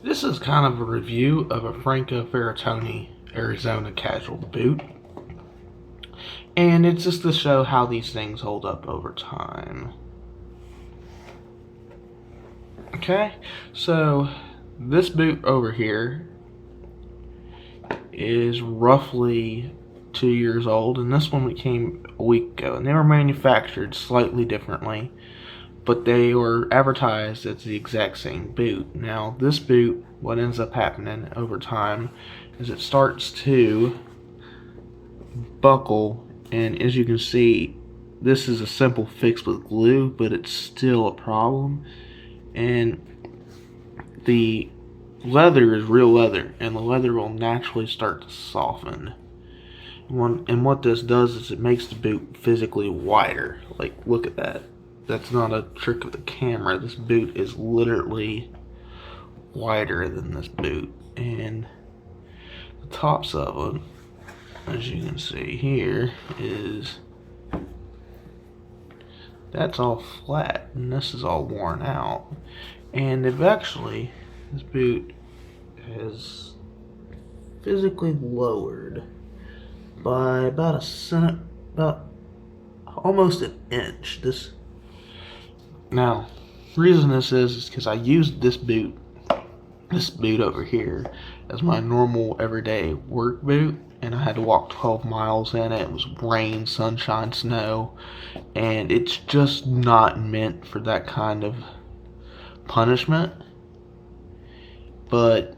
This is kind of a review of a Franco Ferratoni Arizona casual boot. And it's just to show how these things hold up over time. Okay, so this boot over here is roughly 2 years old, and this one came a week ago, and they were manufactured slightly differently, but they were advertised as the exact same boot. Now this boot, what ends up happening over time is it starts to buckle, and as you can see, this is a simple fix with glue, but it's still a problem. And the leather is real leather, and the leather will naturally start to soften. And what this does is it makes the boot physically wider. Like, look at that. That's not a trick of the camera. This boot is literally wider than this boot. And the tops of them, as you can see here, that's all flat, and this is all worn out. And eventually, this boot has physically lowered by about almost an inch. Now, the reason this is because I used this boot over here as my normal everyday work boot, and I had to walk 12 miles in it. It was rain, sunshine, snow, and it's just not meant for that kind of punishment. But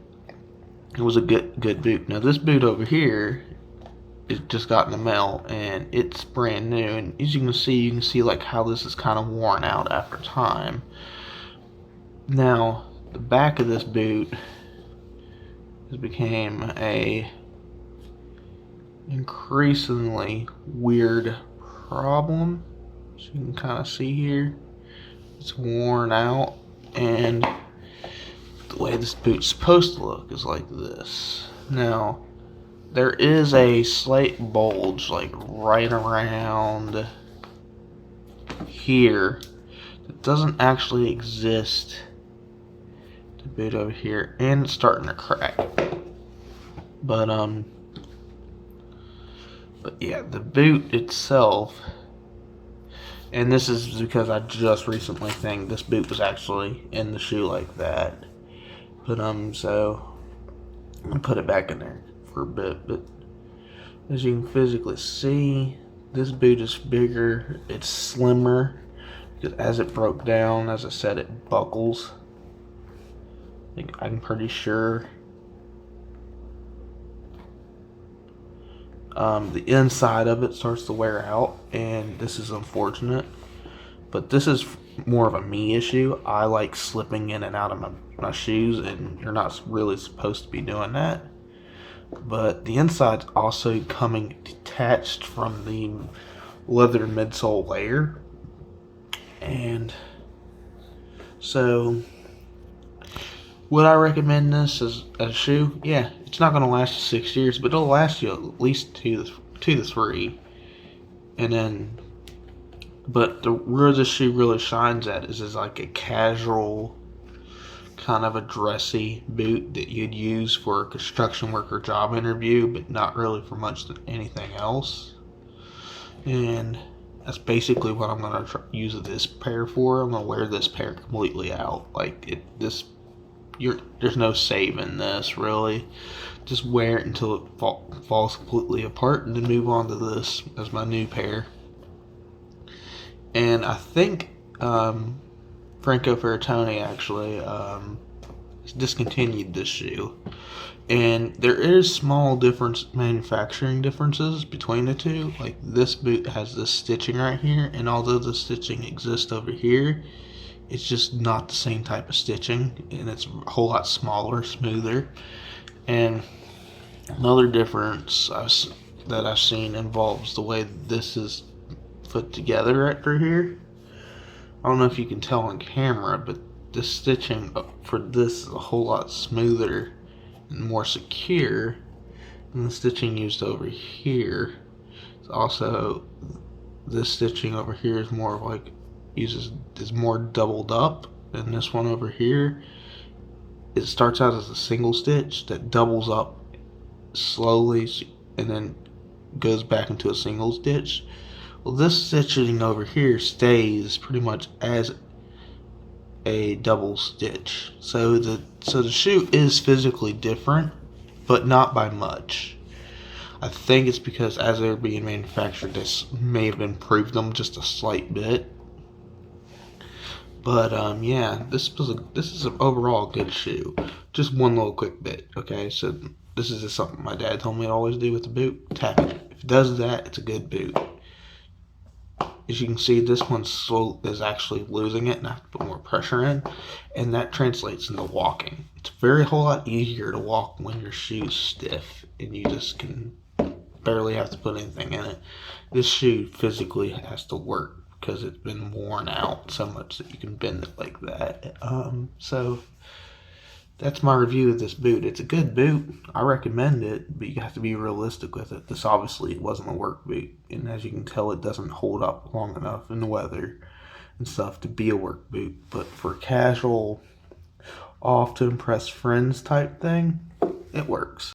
it was a good boot. Now this boot over here, it just got in the mail, and it's brand new. And as you can see like how this is kind of worn out after time. Now the back of this boot has became a increasingly weird problem. As you can kind of see here, it's worn out, and the way this boot's supposed to look is like this. Now there is a slight bulge like right around here that doesn't actually exist. The boot over here, and it's starting to crack. But yeah, the boot itself, and this is because I just recently think this boot was actually in the shoe like that. But so I'm gonna put it back in there for a bit. But as you can physically see, this boot is bigger, it's slimmer, because as it broke down, as I said, it buckles. I'm pretty sure the inside of it starts to wear out, and this is unfortunate. But this is more of a me issue. I like slipping in and out of my shoes, and you're not really supposed to be doing that. But the inside's also coming detached from the leather midsole layer. And so, would I recommend this as a shoe? Yeah, it's not going to last you 6 years, but it'll last you at least two to three. And then, but where this shoe really shines at is as like a casual, kind of a dressy boot that you'd use for a construction worker job interview, but not really for much anything else. And that's basically what I'm going to use this pair for. I'm going to wear this pair completely out. Like there's no saving this, really. Just wear it until it falls completely apart, and then move on to this as my new pair. And I think Franco Ferratoni actually has discontinued this shoe. And there is small manufacturing differences between the two. Like this boot has this stitching right here, and although the stitching exists over here, it's just not the same type of stitching, and it's a whole lot smaller, smoother. And another difference that I've seen involves the way this is put together right through here. I don't know if you can tell on camera, but the stitching for this is a whole lot smoother and more secure than the stitching used over here. It's also, this stitching over here is more of like is more doubled up, and this one over here it starts out as a single stitch that doubles up slowly and then goes back into a single stitch. Well, this stitching over here stays pretty much as a double stitch. So the shoe is physically different, but not by much. I think it's because as they're being manufactured, this may have improved them just a slight bit. But yeah, this is an overall good shoe. Just one little quick bit, okay? So this is just something my dad told me to always do with the boot. Tap it. If it does that, it's a good boot. As you can see, this one is actually losing it, and I have to put more pressure in, and that translates into walking. It's a whole lot easier to walk when your shoe's stiff, and you just can barely have to put anything in it. This shoe physically has to work because it's been worn out so much that you can bend it like that. So that's my review of this boot. It's a good boot. I recommend it, but you have to be realistic with it. This obviously wasn't a work boot, and as you can tell, it doesn't hold up long enough in the weather and stuff to be a work boot. But for casual, off to impress friends type thing, it works.